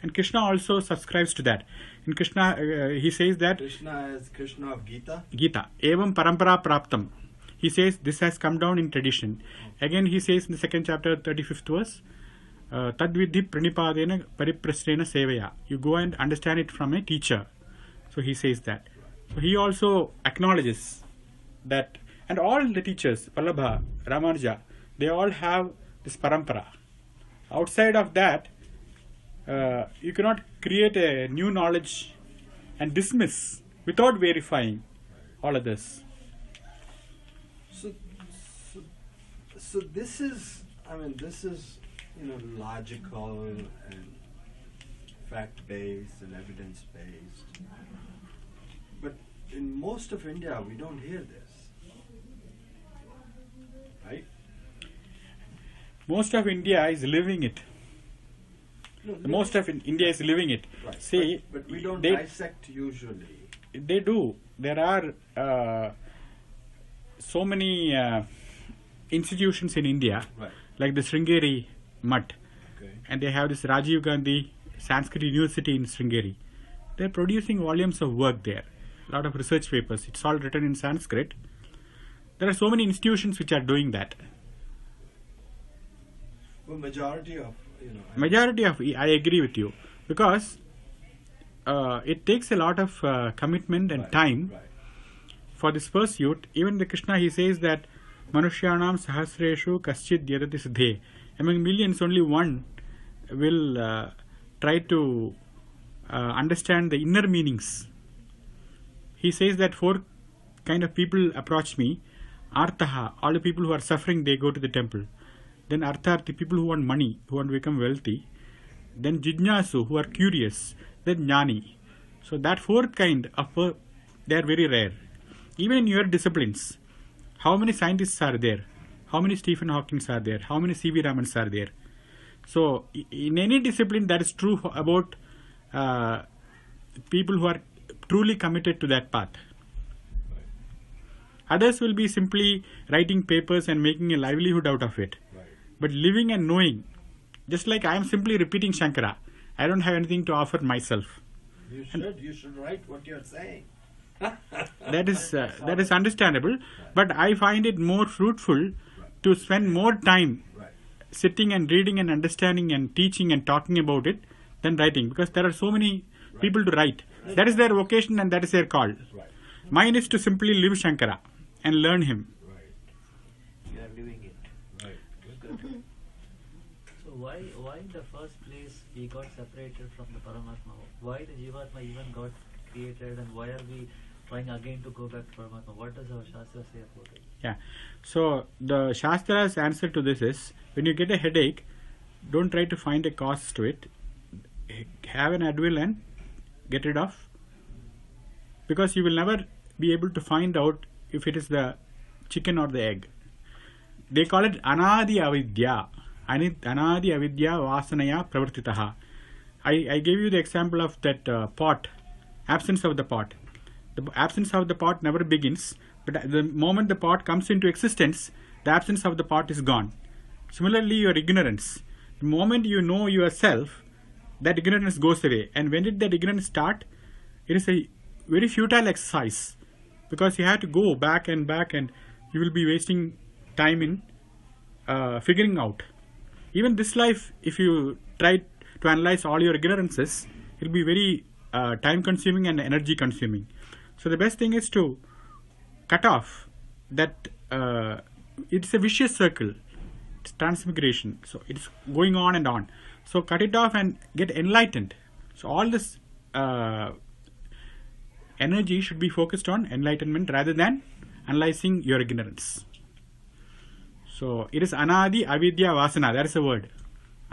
And Krishna also subscribes to that. In Krishna, he says that Krishna is Krishna of Gita. Gita, evam parampara praptam. He says this has come down in tradition. Again, he says in the second chapter, 35th verse, Tadvidhi pranipadena pariprasrena sevaya. You go and understand it from a teacher. So he says that. So he also acknowledges that, and all the teachers, Vallabha, Ramanuja, they all have this parampara. Outside of that, you cannot create a new knowledge and dismiss without verifying all others. So this is, I mean, this is, you know, logical and fact-based and evidence-based. But in most of India, we don't hear this, right? Most of India is living it. No, Most of India is living it. Right. See, but we don't they- dissect usually. They do. There are so many institutions in India, Right. like the Sringeri Mutt, Okay. and they have this Rajiv Gandhi Sanskrit University in Sringeri. They're producing volumes of work there, a lot of research papers. It's all written in Sanskrit. There are so many institutions which are doing that. Well, majority of, you know. Majority of, I agree with you, because it takes a lot of commitment and Right, time right. for this pursuit. Even the Krishna, he says that Manushyanam sahasreshu kaschid yadati siddhe. Among millions, only one will try to understand the inner meanings. He says that 4 kind of people approach me. Arthaha, all the people who are suffering, they go to the temple. Then Artharthi, people who want money, who want to become wealthy. Then Jijnasu, who are curious. Then Jnani. So that 4th kind of, they are very rare. Even in your disciplines, how many scientists are there? How many Stephen Hawkings are there? How many C.V. Ramans are there? So in any discipline, that is true about people who are truly committed to that path. Others will be simply writing papers and making a livelihood out of it. Right. But living and knowing, just like I am simply repeating Shankara, I don't have anything to offer myself. You should write what you're saying. That is understandable, but I find it more fruitful to spend more time Right. sitting and reading and understanding and teaching and talking about it than writing, because there are so many people to write. That is their vocation and that is their call. Right. Mine is to simply live Shankara and learn him. Right. You are doing it. Right. Good. So So why in the first place we got separated from the Paramatma? Why the Jivatma even got created, and why are we trying again to go back to Paramatma? What does our Shastra say about it? Yeah. So the Shastra's answer to this is, when you get a headache, don't try to find a cause to it. Have an Advil and get rid of, because you will never be able to find out if it is the chicken or the egg. They call it anadi avidya. Anadi avidya vasanaya pravartitaha. I gave you the example of that pot, absence of the pot. The absence of the pot never begins, but at the moment the pot comes into existence, the absence of the pot is gone. Similarly, your ignorance. The moment you know yourself, that ignorance goes away. And when did that ignorance start? It is a very futile exercise, because you have to go back and you will be wasting time in figuring out. Even this life, if you try to analyze all your ignorances, it will be very time consuming and energy consuming. So the best thing is to cut off that. It's a vicious circle. It's transmigration. So it's going on and on. So cut it off and get enlightened. So all this energy should be focused on enlightenment rather than analyzing your ignorance. So it is anadi avidya vasana. That is a word.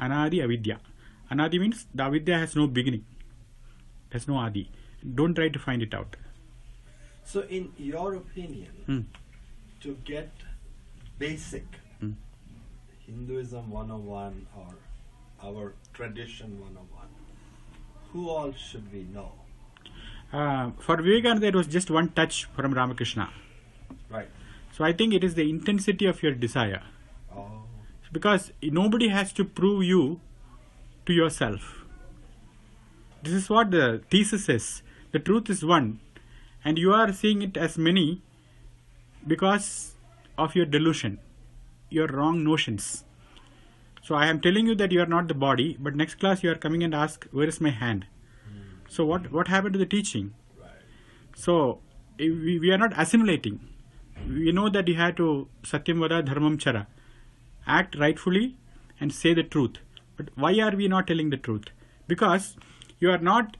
Anadi avidya. Anadi means the avidya has no beginning. There's no adi. Don't try to find it out. So in your opinion, to get basic Hinduism 101 or our tradition 101, who all should we know? For Vivekananda, it was just one touch from Ramakrishna. Right. So I think it is the intensity of your desire. Oh. Because nobody has to prove you to yourself. This is what the thesis is. The truth is one, and you are seeing it as many because of your delusion, your wrong notions. So I am telling you that you are not the body, but next class you are coming and ask, where is my hand? So what happened to the teaching? Right. So we are not assimilating. We know that you have to satyam vada dharmam chara, act rightfully and say the truth. But why are we not telling the truth? Because you are not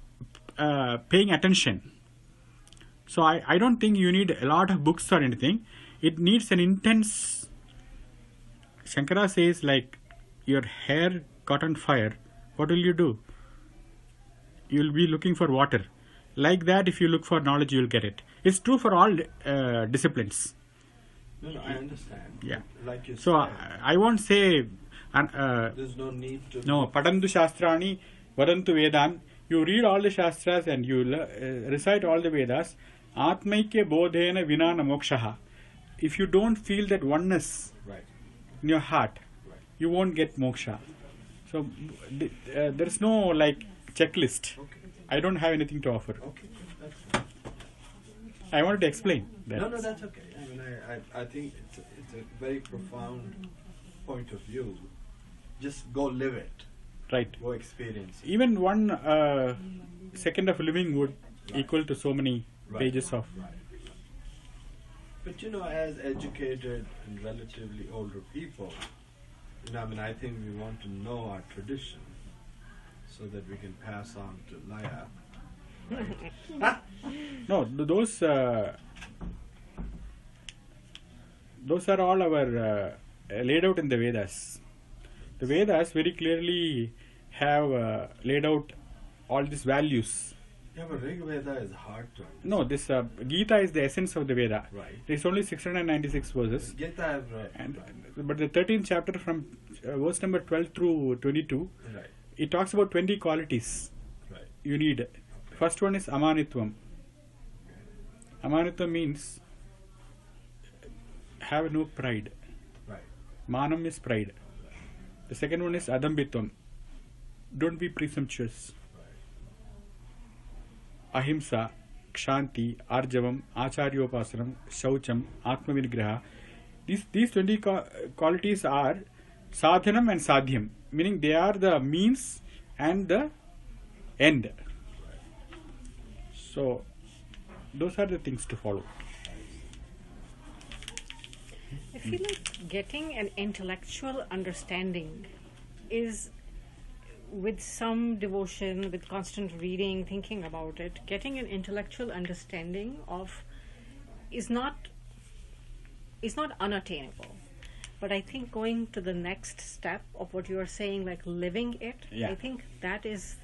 paying attention. So I don't think you need a lot of books or anything. It needs an intense. Shankara says, like your hair caught on fire, what will you do? You will be looking for water. Like that, if you look for knowledge, you will get it. It's true for all disciplines. No, I understand. Yeah. Like you So said, I won't say. there's no need to. No, patantu shastrani, vadantu vedan. You read all the shastras and you recite all the Vedas. Atmaikya bodhena vinana mokshaha. If you don't feel that oneness Right. in your heart, Right. you won't get moksha. So there's no like checklist. Okay. I don't have anything to offer. Okay. That's fine. I wanted to explain that. No, that's okay. I mean, I think it's a very profound point of view. Just go live it. Right. Go experience it. Even one second of living would Right. equal to so many Right. pages of. Right. But as educated and relatively older people, I mean, I think we want to know our tradition so that we can pass on to Laya. Right? No, those are all our laid out in the Vedas. The Vedas very clearly have laid out all these values. Yeah, but Rig Veda is hard to understand. No, this Gita is the essence of the Veda. Right. There's only 696 verses. Gita I've read. And but the 13th chapter from verse number 12 through 22, Right. it talks about 20 qualities Right. you need. First one is amanitvam. Amanitvam means have no pride. Right. Manam is pride. The second one is adambitvam. Don't be presumptuous. Ahimsa, kshanti, arjavam, acharyopasanam, shaucham, atmavigraha. These 20 qualities are sadhanam and sadhyam, meaning they are the means and the end. So those are the things to follow. I feel like getting an intellectual understanding is with some devotion, with constant reading, thinking about it, getting an intellectual understanding of is not unattainable. But I think going to the next step of what you are saying, like living it, Yeah. I think that is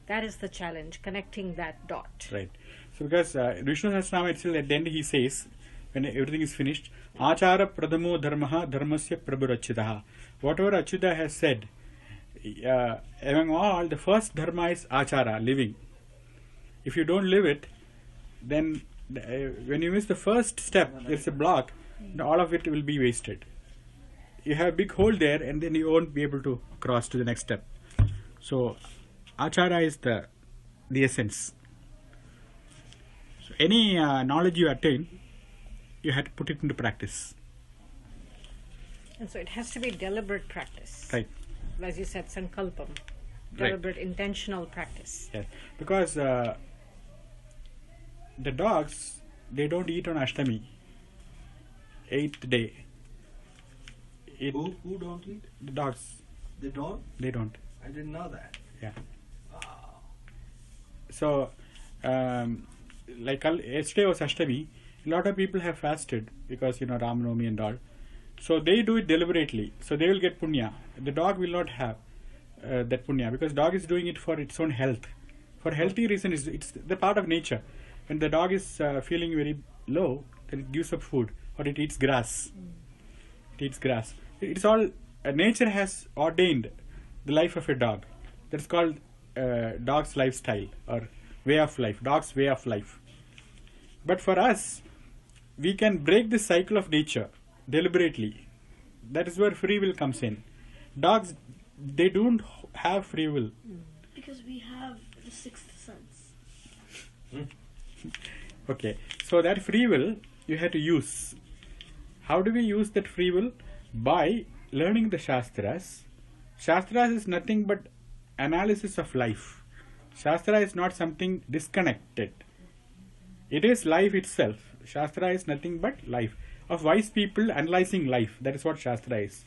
the challenge, connecting that dot. Right. So because Vishnu Sahasranama itself at the end he says, when everything is finished, Achara pradamo dharmaha dharmasya prabhurachitaha. Whatever Achyuta has said, among all, the first dharma is achara, living. If you don't live it, then when you miss the first step, there's a block, and all of it will be wasted. You have a big hole there, and then you won't be able to cross to the next step. So, achara is the essence. So, any knowledge you attain, you have to put it into practice. And so it has to be deliberate practice. Right. As you said, sankalpam, Right. deliberate, intentional practice. Yes. Because the dogs, they don't eat on Ashtami, 8th day. Who don't eat? The dogs, They don't? they don't. I didn't know that. Yeah. Wow. So, like yesterday was Ashtami, a lot of people have fasted because, Ram Navami and all. So they do it deliberately. So they will get punya. The dog will not have that punya because dog is doing it for its own health. For healthy reason, it's the part of nature. When the dog is feeling very low, then it gives up food or it eats grass. It eats grass. It's all nature has ordained the life of a dog. That's called dog's lifestyle or way of life. Dog's way of life. But for us, we can break the cycle of nature deliberately. That is where free will comes in. Dogs, they don't have free will. Because we have the sixth sense. Okay, so that free will you have to use. How do we use that free will? By learning the Shastras. Shastras is nothing but analysis of life. Shastra is not something disconnected. It is life itself. Shastra is nothing but life. Of wise people analyzing life. That is what Shastra is.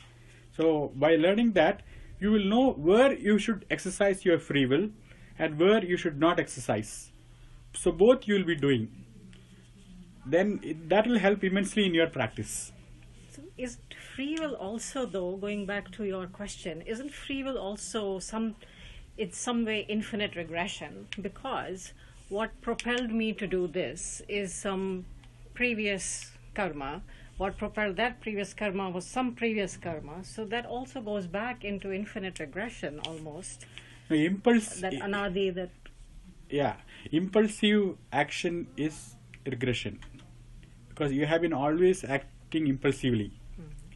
So, by learning that, you will know where you should exercise your free will and where you should not exercise. So, both you will be doing. Then, that will help immensely in your practice. So is free will also, though, going back to your question, isn't free will also in some way infinite regression? Because what propelled me to do this is some previous karma. What propelled that previous karma was some previous karma. So that also goes back into infinite regression almost. Now, impulse. That anadi, that... Yeah, impulsive action is regression. Because you have been always acting impulsively,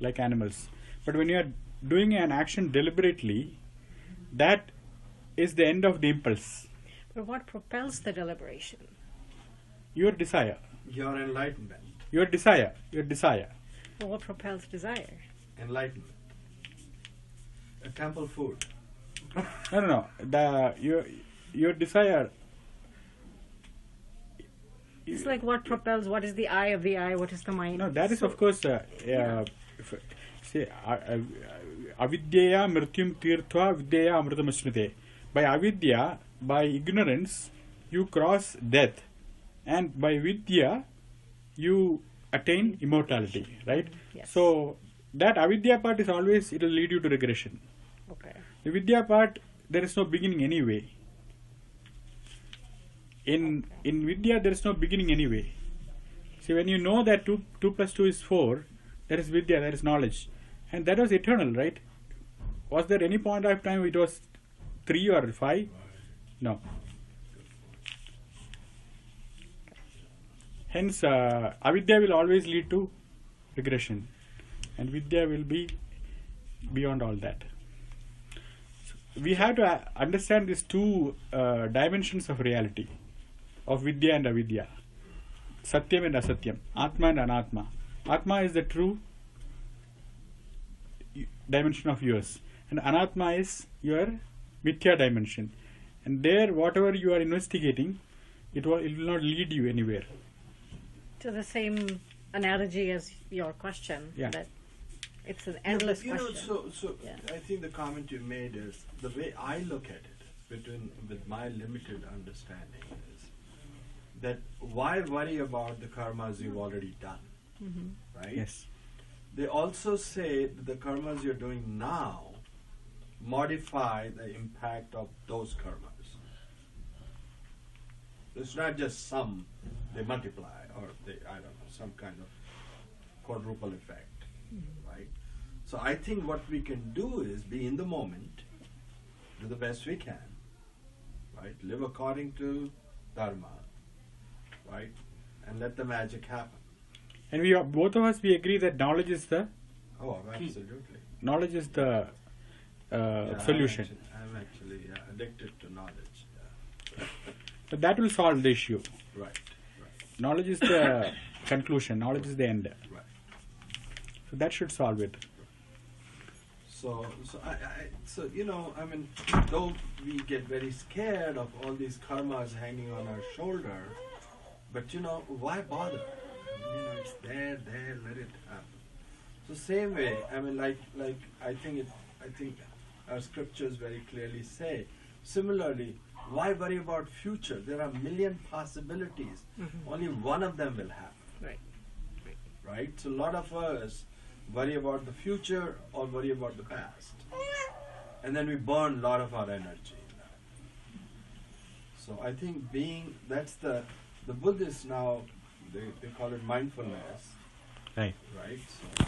like animals. But when you are doing an action deliberately, that is the end of the impulse. But what propels the deliberation? Your desire. Your enlightenment. Your desire. Your desire. Well, what propels desire? Enlightenment. A temple food. No. Your desire. It's like what propels, what is the eye of the eye, what is the mind? No, that is of course, say, avidya mrityum tirtva vidya amritamasnute. By avidya, by ignorance, you cross death. And by vidya, you attain immortality, right? Yes. So, that avidya part is always, it will lead you to regression. Okay. The vidya part, there is no beginning anyway. In vidya, there is no beginning anyway. See, when you know that 2 plus 2 is 4, that is vidya, that is knowledge. And that was eternal, right? Was there any point of time it was 3 or 5? No. Hence, avidya will always lead to regression. And vidya will be beyond all that. So we have to understand these two dimensions of reality, of vidya and avidya. Satyam and asatyam. Atma and anatma. Atma is the true dimension of yours. And anatma is your mithya dimension. And there, whatever you are investigating, it will not lead you anywhere. To the same analogy as your question. Yeah. That It's an endless you know, question. so Yeah. I think the comment you made is the way I look at it, with my limited understanding, is that why worry about the karmas you've already done, right? Yes. They also say that the karmas you're doing now modify the impact of those karmas. It's not just some, they multiply, or they, I don't know, some kind of quadruple effect, right? So I think what we can do is be in the moment, do the best we can, right? Live according to Dharma, right? And let the magic happen. And we are, both of us, we agree that knowledge is the Oh, absolutely. knowledge is the Yeah, solution. I'm actually addicted to knowledge. Yeah. But that will solve the issue. Right. Knowledge is the conclusion. Knowledge is the end. Right. So that should solve it. So you know, I mean, though we get very scared of all these karmas hanging on our shoulder, but you know, why bother? You know, it's there, let it happen. So same way, I mean, like I think our scriptures very clearly say. Similarly, why worry about future? There are a million possibilities. Only one of them will happen. Right. Right? So a lot of us worry about the future or worry about the past. And then we burn a lot of our energy in that. So I think that's the Buddhists now, they call it mindfulness. Right. Right? So